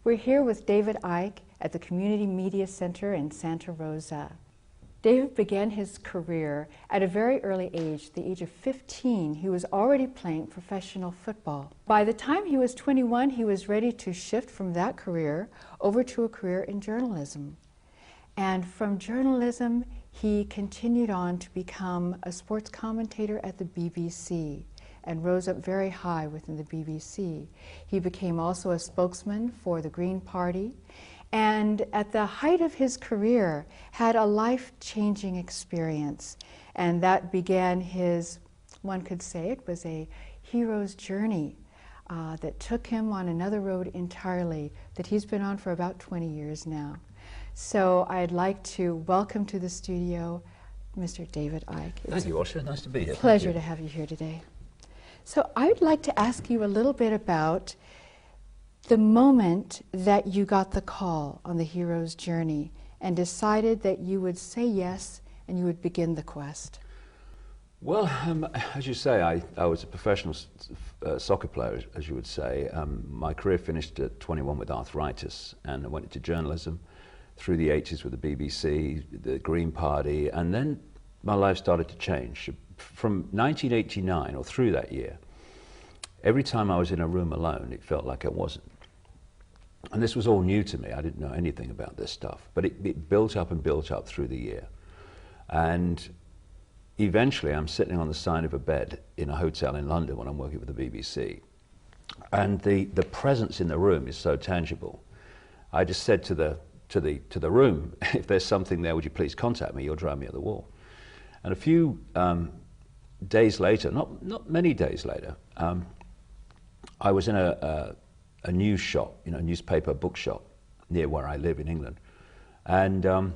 We're here with David Icke at the Community Media Center in Santa Rosa. David began his career at a very early age, the age of 15. He was already playing professional football. By the time he was 21, he was ready to shift from that career over to a career in journalism. And from journalism, he continued on to become a sports commentator at the BBC and rose up very high within the BBC. He became also a spokesman for the Green Party, and at the height of his career had a life-changing experience, and that began his, one could say it was a hero's journey that took him on another road entirely that he's been on for about 20 years now. So I'd like to welcome to the studio Mr. David Icke. Thank you, Osha. Nice to be here. Pleasure to have you here today. So I'd like to ask you a little bit about the moment that you got the call on the hero's journey and decided that you would say yes and you would begin the quest. Well, as you say, I was a professional soccer player, as you would say. My career finished at 21 with arthritis, and I went into journalism through the 80s with the BBC, the Green Party, and then my life started to change. From 1989, or through that year, every time I was in a room alone, it felt like I wasn't. And this was all new to me. I didn't know anything about this stuff, but it built up and built up through the year. And eventually I'm sitting on the side of a bed in a hotel in London when I'm working with the BBC. And the presence in the room is so tangible. I just said to the room, if there's something there, would you please contact me? You'll drive me at the wall. And a few days later, not many days later, I was in a news shop, newspaper bookshop near where I live in England. And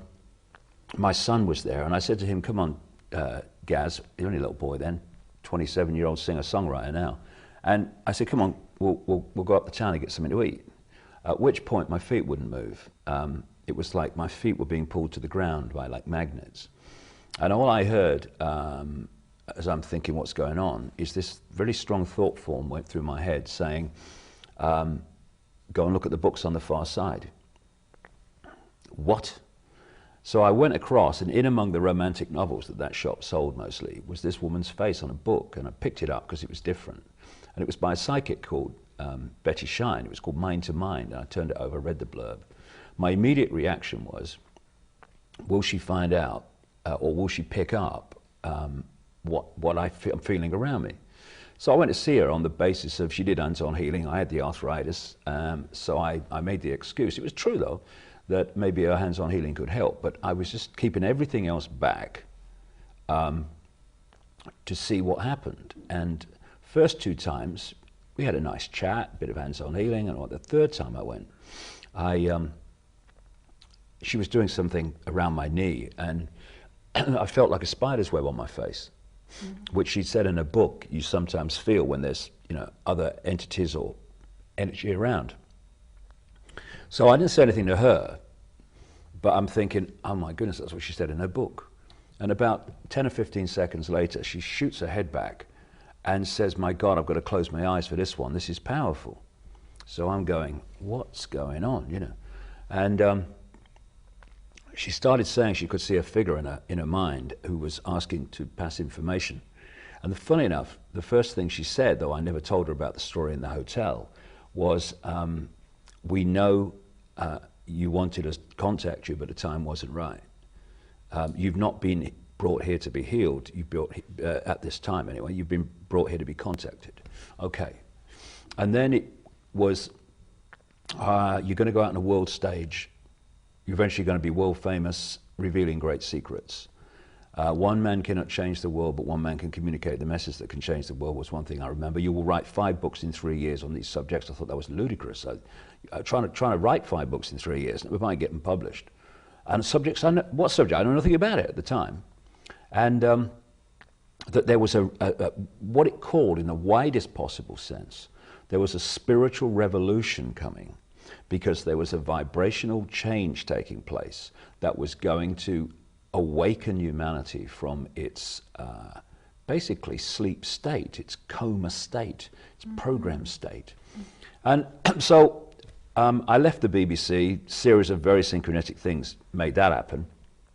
my son was there, and I said to him, come on, Gaz, you're only a little boy then, 27-year-old singer-songwriter now. And I said, come on, we'll go up the town and get something to eat. At which point my feet wouldn't move. It was like my feet were being pulled to the ground by like magnets. And all I heard, as I'm thinking what's going on, is this very strong thought form went through my head saying, go and look at the books on the far side. What? So I went across, and in among the romantic novels that shop sold mostly was this woman's face on a book, and I picked it up because it was different. And it was by a psychic called Betty Shine. It was called Mind to Mind, and I turned it over, read the blurb. My immediate reaction was, will she find out, or will she pick up what I'm feeling around me? So I went to see her on the basis of she did hands-on healing. I had the arthritis, so I made the excuse. It was true, though, that maybe her hands-on healing could help, but I was just keeping everything else back to see what happened. And first two times, we had a nice chat, a bit of hands-on healing, and the third time I went, she was doing something around my knee, and I felt like a spider's web on my face. Mm-hmm. Which she said in a book you sometimes feel when there's other entities or energy around. So I didn't say anything to her, but I'm thinking, oh my goodness, that's what she said in her book. And about 10 or 15 seconds later, she shoots her head back and says, my God, I've got to close my eyes for this one. This is powerful. So I'm going, what's going on, And she started saying she could see a figure in her mind who was asking to pass information. And funny enough, the first thing she said, though I never told her about the story in the hotel, was, we know you wanted us to contact you, but the time wasn't right. You've not been brought here to be healed. At this time anyway, you've been brought here to be contacted. Okay. And then it was, you're going to go out on a world stage. You're eventually going to be world famous, revealing great secrets. One man cannot change the world, but one man can communicate the message that can change the world was one thing I remember. You will write 5 books in 3 years on these subjects. I thought that was ludicrous. Trying to write 5 books in 3 years, we might get them published. And subjects, what subject? I know nothing about it at the time. And that there was what it called in the widest possible sense, there was a spiritual revolution coming, because there was a vibrational change taking place that was going to awaken humanity from its basically sleep state, its coma state, its program state. And so I left the BBC, series of very synchronistic things made that happen.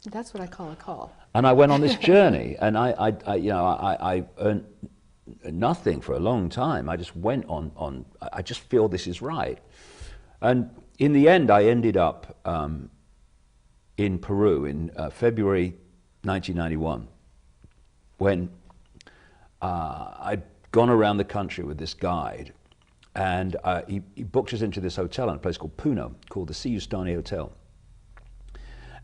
That's what I call a call. And I went on this journey, and I earned nothing for a long time. I just went on, I just feel this is right. And in the end, I ended up in Peru in February 1991, when I'd gone around the country with this guide, and he booked us into this hotel in a place called Puno, called the Siyustani Hotel.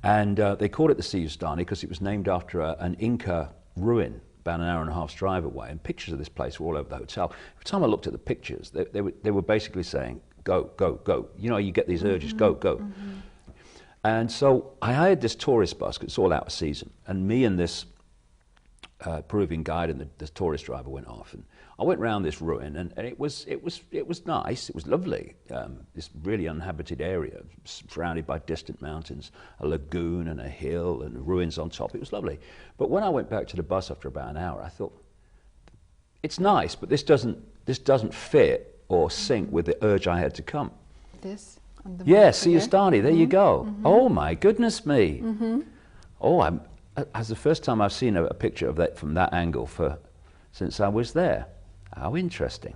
And they called it the Siyustani because it was named after an Inca ruin about an hour and a half's drive away, and pictures of this place were all over the hotel. Every time I looked at the pictures, they were basically saying, go, go, go. You know, you get these urges, go, go. Mm-hmm. And so I hired this tourist bus, because it's all out of season, and me and this Peruvian guide and the tourist driver went off, and I went round this ruin, and it was nice, it was lovely, this really uninhabited area, surrounded by distant mountains, a lagoon and a hill and ruins on top. It was lovely. But when I went back to the bus after about an hour, I thought, it's nice, but this doesn't fit or sync with the urge I had to come. This? Yeah, Siyustani, there you go. Mm-hmm. Oh my goodness me. Mm-hmm. Oh, that's the first time I've seen a picture of that from that angle since I was there. How interesting.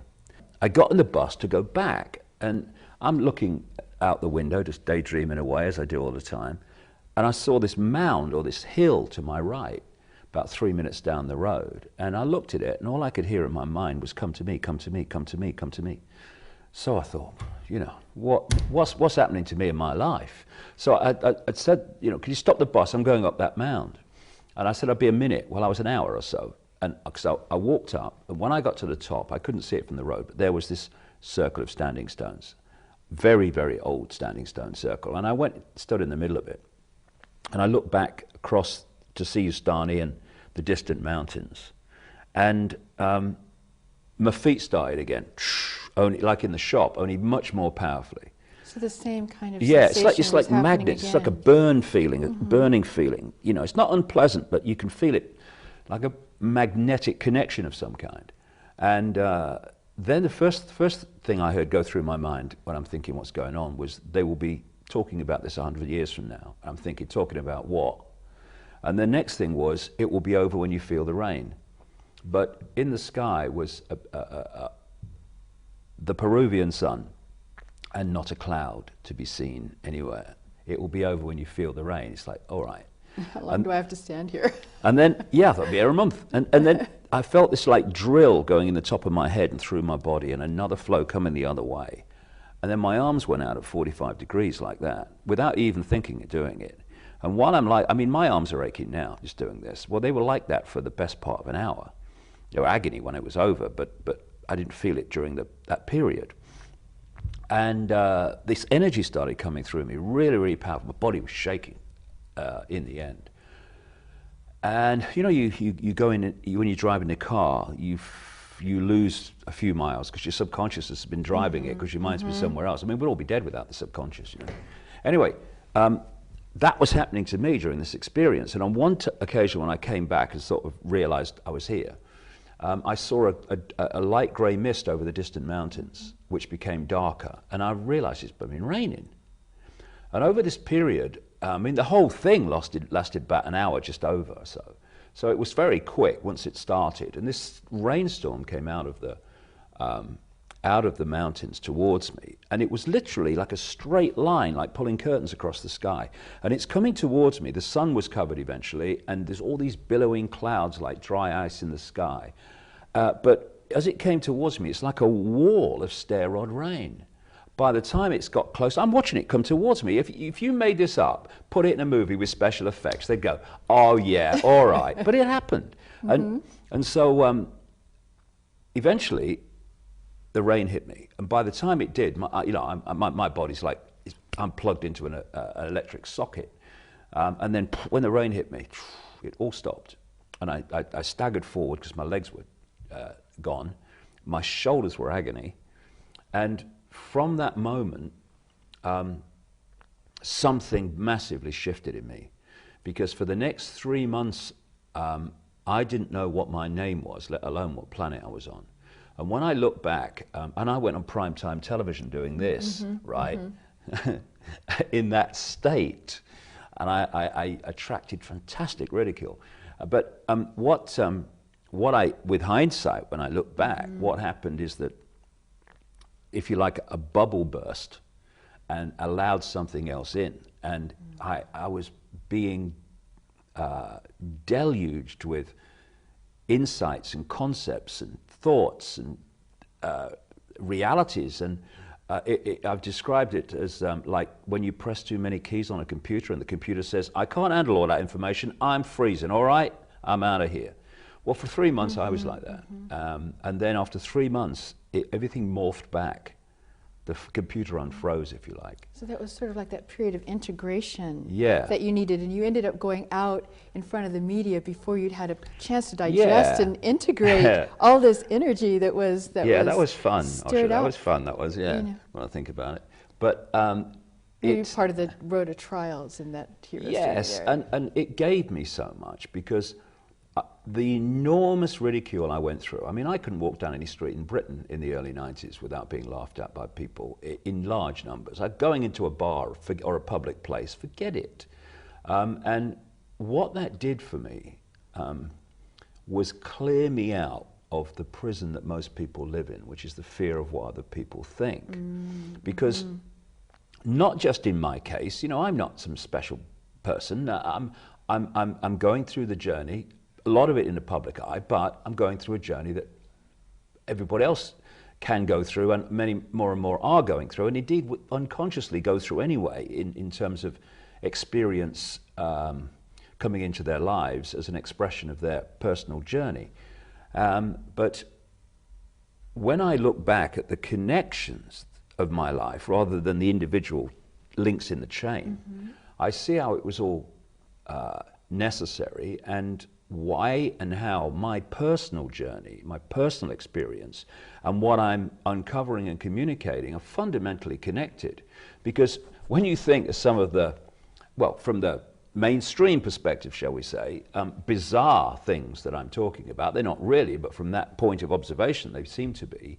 I got on the bus to go back, and I'm looking out the window, just daydreaming away as I do all the time, and I saw this mound or this hill to my right, about 3 minutes down the road, and I looked at it, and all I could hear in my mind was, come to me, come to me, come to me, come to me. So I thought, you know, what's happening to me in my life? So I said, you know, can you stop the bus? I'm going up that mound. And I said, I'd be a minute. Well, I was an hour or so. And so I walked up, and when I got to the top, I couldn't see it from the road, but there was this circle of standing stones. Very, very old standing stone circle. And I stood in the middle of it. And I looked back across to Siyustani and the distant mountains. And my feet started again, only like in the shop, only much more powerfully. So the same kind of it's like magnets. It's like a burn feeling, a burning feeling. You know, it's not unpleasant, but you can feel it like a magnetic connection of some kind. And then the first thing I heard go through my mind when I'm thinking what's going on was, they will be talking about this 100 years from now. I'm thinking, talking about what? And the next thing was, it will be over when you feel the rain. But in the sky was the Peruvian sun, and not a cloud to be seen anywhere. It will be over when you feel the rain. It's like, all right. How long do I have to stand here? And then, yeah, that'll be here a month. And then I felt this like drill going in the top of my head and through my body, and another flow coming the other way. And then my arms went out at 45 degrees like that, without even thinking of doing it. And while I'm like, I mean, my arms are aching now just doing this. Well, they were like that for the best part of an hour. They were agony when it was over, but I didn't feel it during that period. And this energy started coming through me, really, really powerful. My body was shaking in the end. And you know, you go in, when you drive in a car, you lose a few miles because your subconscious has been driving it, because your mind's been somewhere else. I mean, we'd all be dead without the subconscious, you know. Anyway, that was happening to me during this experience. And on one occasion when I came back and sort of realized I was here, I saw a light grey mist over the distant mountains, which became darker, and I realized it's been raining. And over this period, I mean, the whole thing lasted about an hour, just over or so. So it was very quick once it started, and this rainstorm came out of the mountains towards me, and it was literally like a straight line, like pulling curtains across the sky. And it's coming towards me. The sun was covered eventually, and there's all these billowing clouds like dry ice in the sky. But as it came towards me, it's like a wall of stair rod rain. By the time it's got close, I'm watching it come towards me. If you made this up, put it in a movie with special effects, they'd go, oh yeah, all right. But it happened. And so eventually the rain hit me. And by the time it did, my body's like, I'm plugged into an electric socket. And then when the rain hit me, it all stopped. And I staggered forward because my legs were gone. My shoulders were agony. And from that moment, something massively shifted in me, because for the next 3 months, I didn't know what my name was, let alone what planet I was on. And when I look back, and I went on primetime television doing this, right, in that state, and I attracted fantastic ridicule. But what I, with hindsight, when I look back, what happened is that, if you like, a bubble burst and allowed something else in. And I was being deluged with insights and concepts and thoughts and realities. And I've described it as like when you press too many keys on a computer and the computer says, I can't handle all that information, I'm freezing, all right, I'm out of here. Well, for 3 months I was like that. And then after 3 months, everything morphed back. The computer unfroze, if you like. So that was sort of like that period of integration Yeah. that you needed, and you ended up going out in front of the media before you'd had a chance to digest and integrate all this energy that was that was fun. Stirred that up. was fun. That was, yeah, when I think about it. But maybe part of the road of trials in that hero's yes, journey there. and it gave me so much, because the enormous ridicule I went through. I mean, I couldn't walk down any street in Britain in the early 90s without being laughed at by people in large numbers. Going into a bar or a public place, forget it. And what that did for me was clear me out of the prison that most people live in, which is the fear of what other people think. Because not just in my case, you know, I'm not some special person. I'm going through the journey, a lot of it in the public eye, but I'm going through a journey that everybody else can go through, and many more and more are going through, and indeed unconsciously go through anyway, in terms of experience coming into their lives as an expression of their personal journey. But when I look back at the connections of my life, rather than the individual links in the chain, I see how it was all necessary, and why and how my personal journey, my personal experience, and what I'm uncovering and communicating are fundamentally connected. Because when you think of some of the, well, from the mainstream perspective, shall we say, bizarre things that I'm talking about, they're not really, but from that point of observation, they seem to be.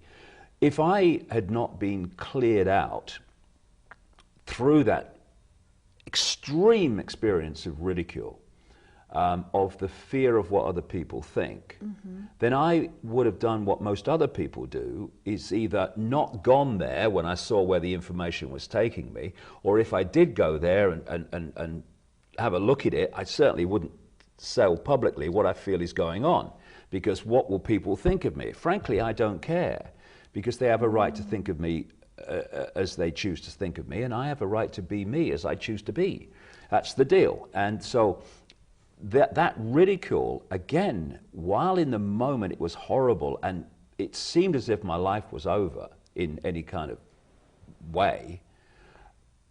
If I had not been cleared out through that extreme experience of ridicule, of the fear of what other people think, then I would have done what most other people do, is either not gone there when I saw where the information was taking me, or if I did go there and have a look at it, I certainly wouldn't sell publicly what I feel is going on, because what will people think of me? Frankly, I don't care, because they have a right to think of me as they choose to think of me, and I have a right to be me as I choose to be. That's the deal. And so that ridicule, again, while in the moment it was horrible and it seemed as if my life was over in any kind of way,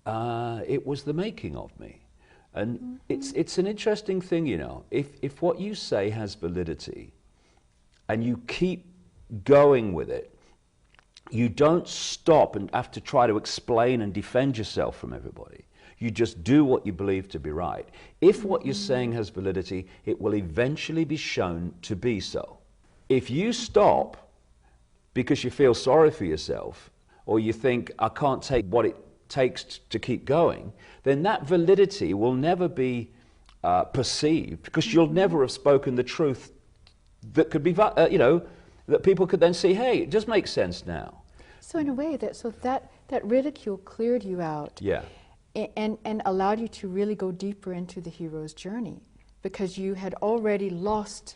it was the making of me. And it's an interesting thing, you know, if what you say has validity and you keep going with it, you don't stop and have to try to explain and defend yourself from everybody. You just do what you believe to be right. If what you're saying has validity, it will eventually be shown to be so. If you stop because you feel sorry for yourself, or you think, I can't take what it takes to keep going, then that validity will never be perceived, because you'll never have spoken the truth that could be, you know, that people could then see, hey, it just makes sense now. So in a way, that ridicule cleared you out. Yeah. And allowed you to really go deeper into the hero's journey, because you had already lost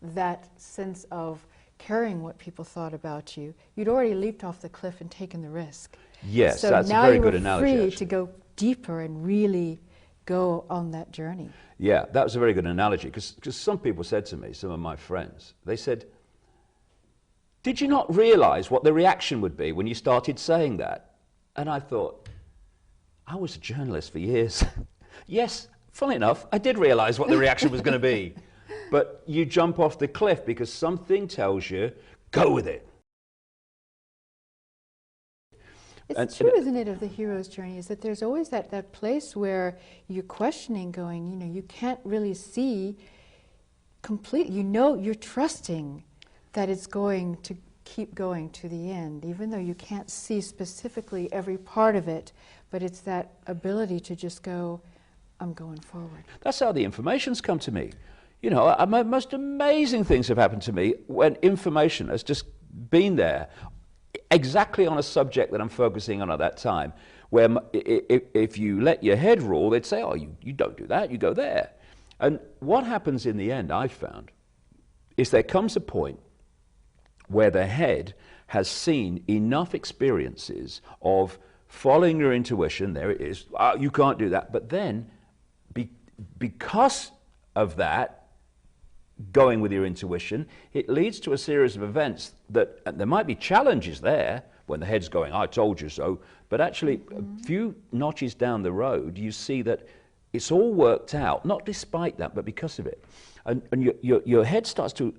that sense of caring what people thought about you. You'd already leaped off the cliff and taken the risk. Yes, so that's a now very you good were analogy. free Actually, to go deeper and really go on that journey. Yeah, that was a very good analogy, because some people said to me, some of my friends, they said, did you not realize what the reaction would be when you started saying that? And I thought, I was a journalist for years. Yes, funnily enough, I did realize what the reaction was going to be. But you jump off the cliff because something tells you, go with it. It's true, isn't it, of the hero's journey, is that there's always that place where you're questioning, going, you know, you can't really see completely, you know, you're trusting that it's going to keep going to the end, even though you can't see specifically every part of it, but it's that ability to just go, I'm going forward. That's how the information's come to me. You know, most amazing things have happened to me when information has just been there, exactly on a subject that I'm focusing on at that time, where if you let your head rule, they'd say, oh, you don't do that, you go there. And what happens in the end, I've found, is there comes a point where the head has seen enough experiences of following your intuition, there it is, you can't do that, but then because of that, going with your intuition, it leads to a series of events that, and there might be challenges there when the head's going, I told you so, but actually a few notches down the road, you see that it's all worked out, not despite that, but because of it. And your head starts to,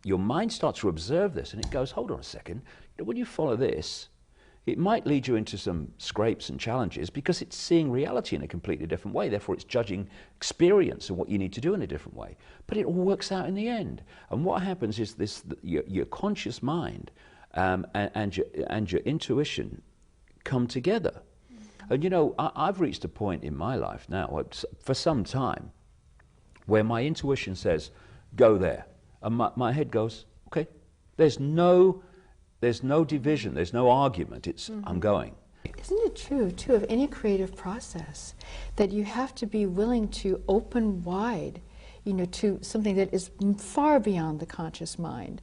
your mind starts to observe this, and it goes, hold on a second, when you follow this, it might lead you into some scrapes and challenges because it's seeing reality in a completely different way. Therefore, it's judging experience and what you need to do in a different way. But it all works out in the end. And what happens is this: your conscious mind and your intuition come together. And you know, I've reached a point in my life now, for some time, where my intuition says, "Go there," and my head goes, "Okay." There's no division, there's no argument, it's I'm going. Isn't it true, too, of any creative process, that you have to be willing to open wide, you know, to something that is far beyond the conscious mind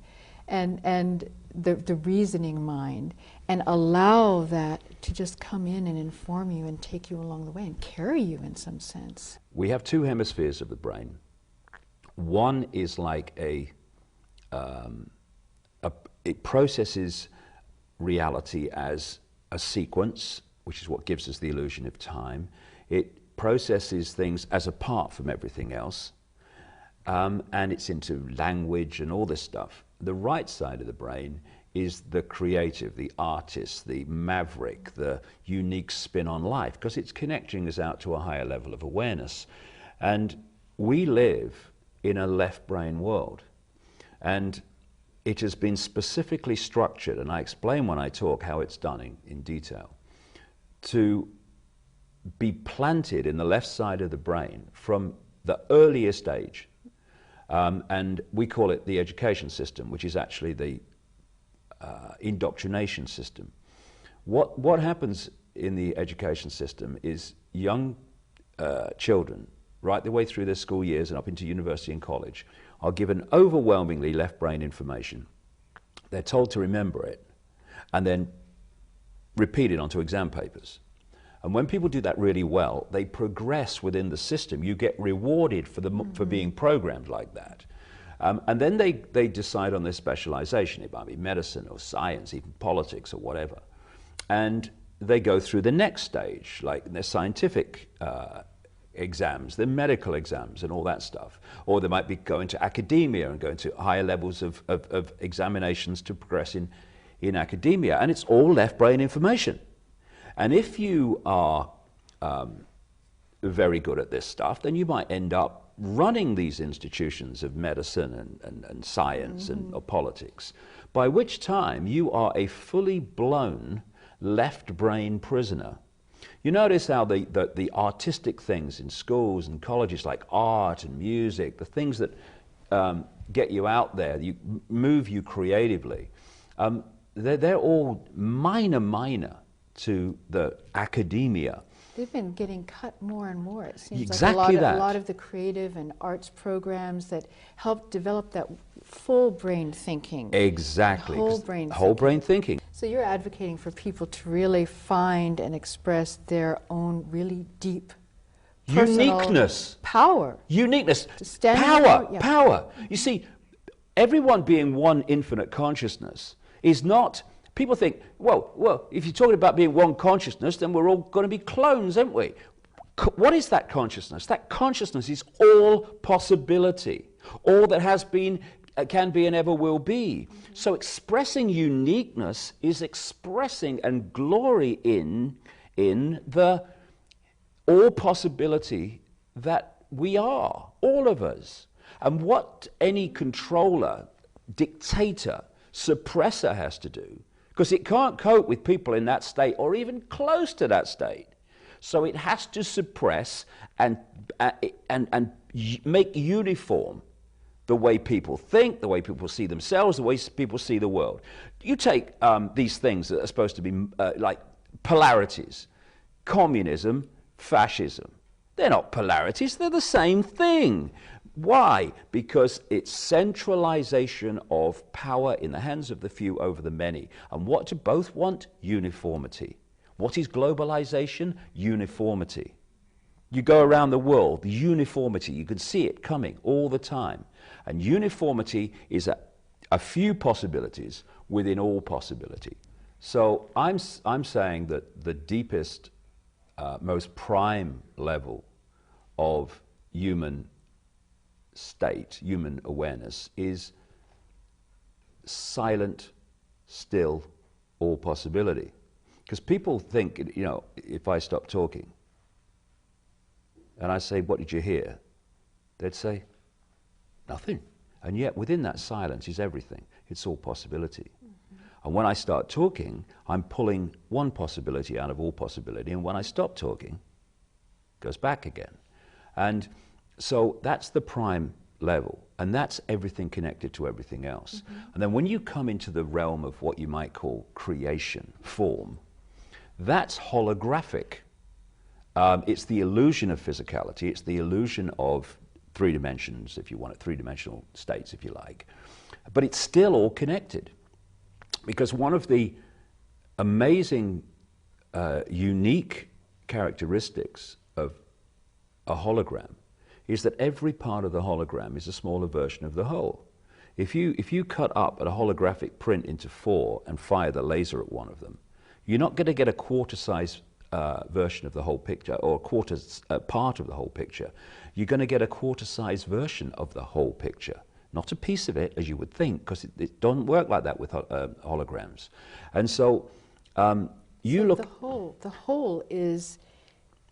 and the reasoning mind, and allow that to just come in and inform you and take you along the way and carry you in some sense? We have two hemispheres of the brain. One is like it processes reality as a sequence, which is what gives us the illusion of time. It processes things as apart from everything else, and it's into language and all this stuff. The right side of the brain is the creative, the artist, the maverick, the unique spin on life, because it's connecting us out to a higher level of awareness. And we live in a left brain world. And it has been specifically structured, and I explain when I talk how it's done in detail, to be planted in the left side of the brain from the earliest age. And we call it the education system, which is actually the indoctrination system. What happens in the education system is young children, right the way through their school years and up into university and college, are given overwhelmingly left brain information. They're told to remember it and then repeat it onto exam papers. And when people do that really well, they progress within the system. You get rewarded for being programmed like that. And then they decide on their specialization. It might be medicine or science, even politics or whatever. And they go through the next stage, like their scientific exams, the medical exams and all that stuff. Or they might be going to academia and going to higher levels of examinations to progress in academia. And it's all left brain information. And if you are very good at this stuff, then you might end up running these institutions of medicine and science or politics, by which time you are a fully blown left brain prisoner. You notice how the artistic things in schools and colleges, like art and music, the things that get you out there, move you creatively, they're all minor to the academia. They've been getting cut more and more. It seems exactly like that. A lot of the creative and arts programs that help develop that full brain thinking. Exactly. Whole brain thinking. So you're advocating for people to really find and express their own really deep uniqueness, power. Uniqueness, to stand power. You see, everyone being one infinite consciousness is not. People think, well, if you're talking about being one consciousness, then we're all going to be clones, aren't we? What is that consciousness? That consciousness is all possibility, all that has been, can be, and ever will be. So expressing uniqueness is expressing and glory in the all possibility that we are, all of us. And what any controller, dictator, suppressor has to do, because it can't cope with people in that state or even close to that state. So it has to suppress and make uniform the way people think, the way people see themselves, the way people see the world. You take these things that are supposed to be like polarities, communism, fascism. They're not polarities, they're the same thing. Why? Because it's centralization of power in the hands of the few over the many. And what do both want? Uniformity. What is globalization? Uniformity. You go around the world, the uniformity, you can see it coming all the time. And uniformity is a few possibilities within all possibility. So I'm saying that the deepest, most prime level of human state, human awareness, is silent, still, all possibility. Because people think, you know, if I stop talking and I say, what did you hear? They'd say, nothing. And yet within that silence is everything. It's all possibility. Mm-hmm. And when I start talking, I'm pulling one possibility out of all possibility. And when I stop talking, it goes back again. And so that's the prime level. And that's everything connected to everything else. Mm-hmm. And then when you come into the realm of what you might call creation, form, that's holographic. It's the illusion of physicality. It's the illusion of three dimensions, if you want it, three-dimensional states, if you like. But it's still all connected. Because one of the amazing, unique characteristics of a hologram is that every part of the hologram is a smaller version of the whole. If you cut up a holographic print into 4 and fire the laser at one of them, you're not going to get a quarter-size version of the whole picture, or a quarter part of the whole picture. You're going to get a quarter-size version of the whole picture, not a piece of it, as you would think, because it doesn't work like that with holograms. And so look. The whole is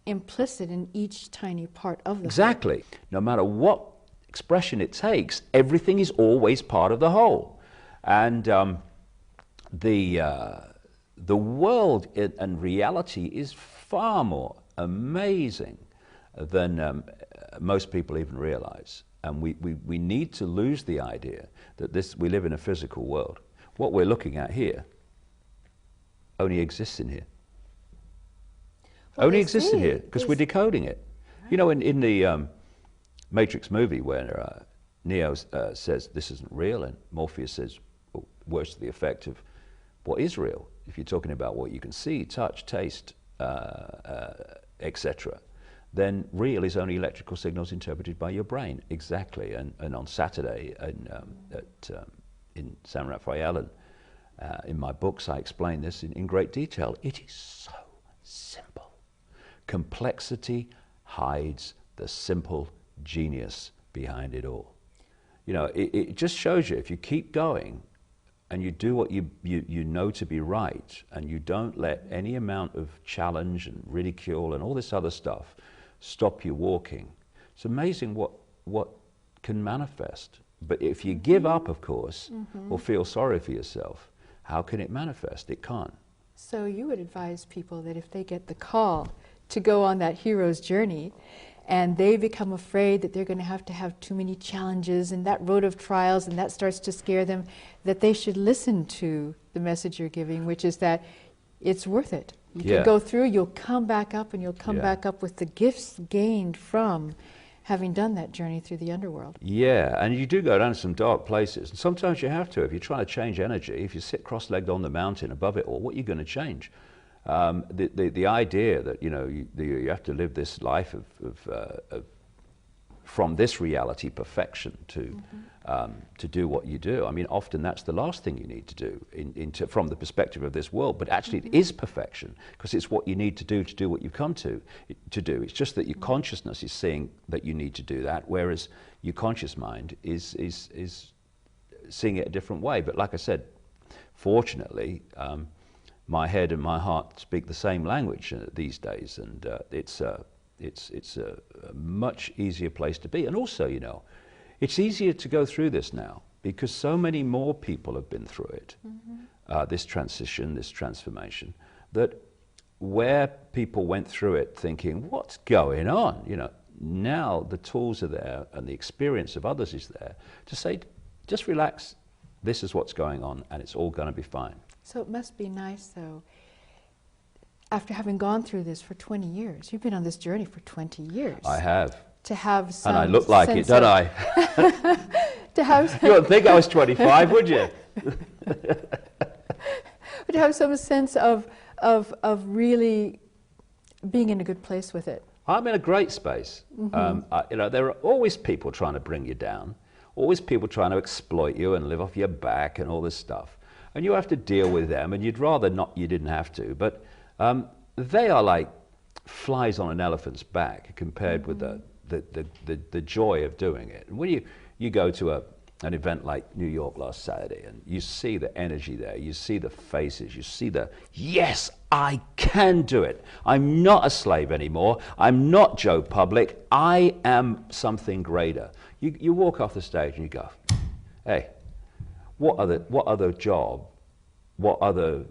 implicit in each tiny part of the exactly. whole. No matter what expression it takes, everything is always part of the whole. And the world and reality is far more amazing than most people even realize. And we need to lose the idea that we live in a physical world. What we're looking at here only exists in here. Well, only exists in here because we're decoding it. Right. You know, in the Matrix movie where Neo says this isn't real, and Morpheus says, well, words to the effect of, what is real? If you're talking about what you can see, touch, taste, etc., then real is only electrical signals interpreted by your brain. Exactly. And on Saturday in San Rafael, and in my books, I explain this in great detail. It is so simple. Complexity hides the simple genius behind it all. You know, it just shows you, if you keep going and you do what you know to be right, and you don't let any amount of challenge and ridicule and all this other stuff stop you walking, it's amazing what can manifest. But if you give up, of course, or feel sorry for yourself, how can it manifest? It can't. So you would advise people that if they get the call to go on that hero's journey, and they become afraid that they're going to have too many challenges and that road of trials, and that starts to scare them, that they should listen to the message you're giving, which is that it's worth it. You can go through, you'll come back up, and you'll come back up with the gifts gained from having done that journey through the underworld. Yeah, and you do go down to some dark places, and sometimes you have to. If you're trying to change energy, if you sit cross-legged on the mountain above it all, what are you going to change? The idea that you have to live this life of from this reality perfection to do what you do. I mean, often that's the last thing you need to do from the perspective of this world. But actually, it is perfection, because it's what you need to do what you've come to do. It's just that your consciousness is seeing that you need to do that, whereas your conscious mind is seeing it a different way. But like I said, fortunately, my head and my heart speak the same language these days, and it's a much easier place to be. And also, it's easier to go through this now because so many more people have been through it, this transition, this transformation, that where people went through it thinking, what's going on? You know, now the tools are there and the experience of others is there to say, just relax, this is what's going on and it's all going to be fine. So it must be nice, though, after having gone through this for 20 years, you've been on this journey for 20 years. I have. To have some and I look like it, don't I? To have You wouldn't think I was 25, would you? But to have some sense of really being in a good place with it. I'm in a great space. You know, there are always people trying to bring you down, always people trying to exploit you and live off your back and all this stuff. And you have to deal with them, and you'd rather not, you didn't have to. But they are like flies on an elephant's back compared with the joy of doing it. And when you go to an event like New York last Saturday, and you see the energy there, you see the faces, you see the, yes, I can do it. I'm not a slave anymore. I'm not Joe Public. I am something greater. You walk off the stage and you go, hey, what other job, what other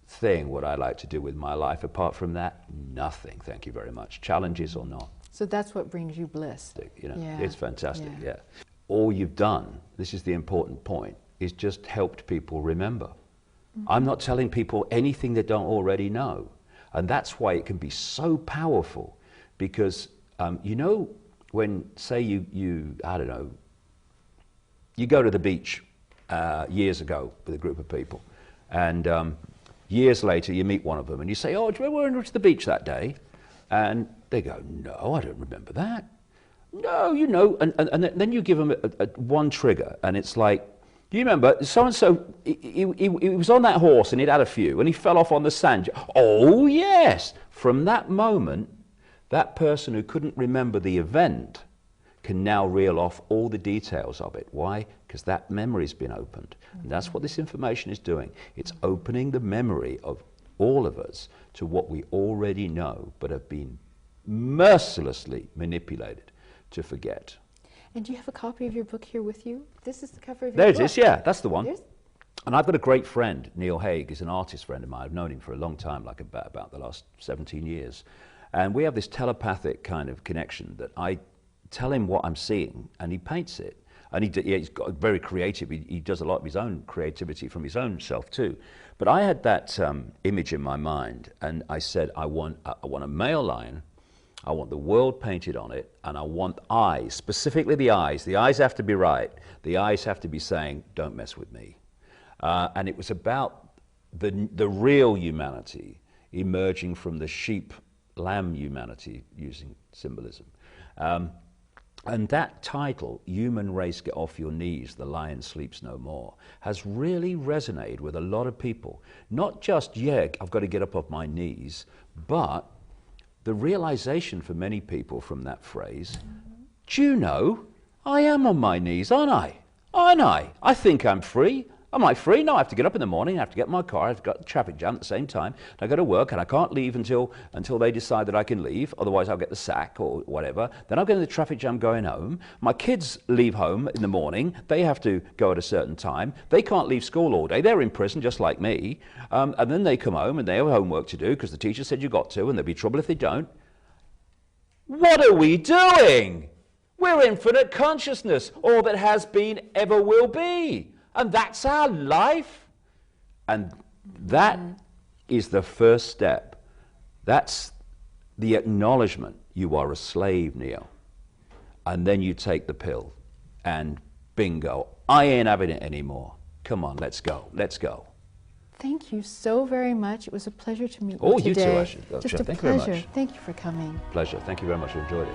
thing would I like to do with my life apart from that? Nothing, thank you very much, challenges or not. So that's what brings you bliss. You know, it's fantastic, yeah. All you've done, this is the important point, is just helped people remember. I'm not telling people anything they don't already know. And that's why it can be so powerful, because you know, when, say you I don't know, you go to the beach years ago with a group of people, and years later you meet one of them and you say, oh, do you remember when we went to the beach that day? And they go, no, I don't remember that. No, you know, and then you give them one trigger, and it's like, do you remember so-and-so, he was on that horse and he'd had a few and he fell off on the sand. Oh, yes. From that moment, that person who couldn't remember the event can now reel off all the details of it. Why? Because that memory's been opened. And that's what this information is doing. It's opening the memory of all of us to what we already know but have been mercilessly manipulated to forget. And do you have a copy of your book here with you? This is the cover of your there book. There it is, yeah, that's the one. And I've got a great friend, Neil Haig, is an artist friend of mine. I've known him for a long time, like about the last 17 years. And we have this telepathic kind of connection that I tell him what I'm seeing and he paints it. And he's got very creative, he does a lot of his own creativity from his own self too. But I had that image in my mind, and I said, I want a male lion, I want the world painted on it, and I want eyes, specifically the eyes. The eyes have to be right. The eyes have to be saying, don't mess with me. And it was about the real humanity emerging from the sheep-lamb humanity, using symbolism. And that title, Human Race Get Off Your Knees, The Lion Sleeps No More, has really resonated with a lot of people. Not just, yeah, I've got to get up off my knees, but the realization for many people from that phrase, do you know, I am on my knees, aren't I? Aren't I? I think I'm free. Am I free? No, I have to get up in the morning, I have to get in my car, I've got a traffic jam at the same time, and I go to work, and I can't leave until they decide that I can leave, otherwise I'll get the sack or whatever. Then I'll get in the traffic jam going home. My kids leave home in the morning, they have to go at a certain time, they can't leave school all day, they're in prison just like me, and then they come home and they have homework to do because the teacher said you got to, and there'll be trouble if they don't. What are we doing? We're infinite consciousness, all that has been, ever will be. And that's our life. And that is the first step. That's the acknowledgement you are a slave, Neil. And then you take the pill and bingo, I ain't having it anymore. Come on, let's go, let's go. Thank you so very much. It was a pleasure to meet you today. Oh, you too, Ashley. Just a Thank you very pleasure. much. Thank you for coming. Pleasure. Thank you very much. I enjoyed it.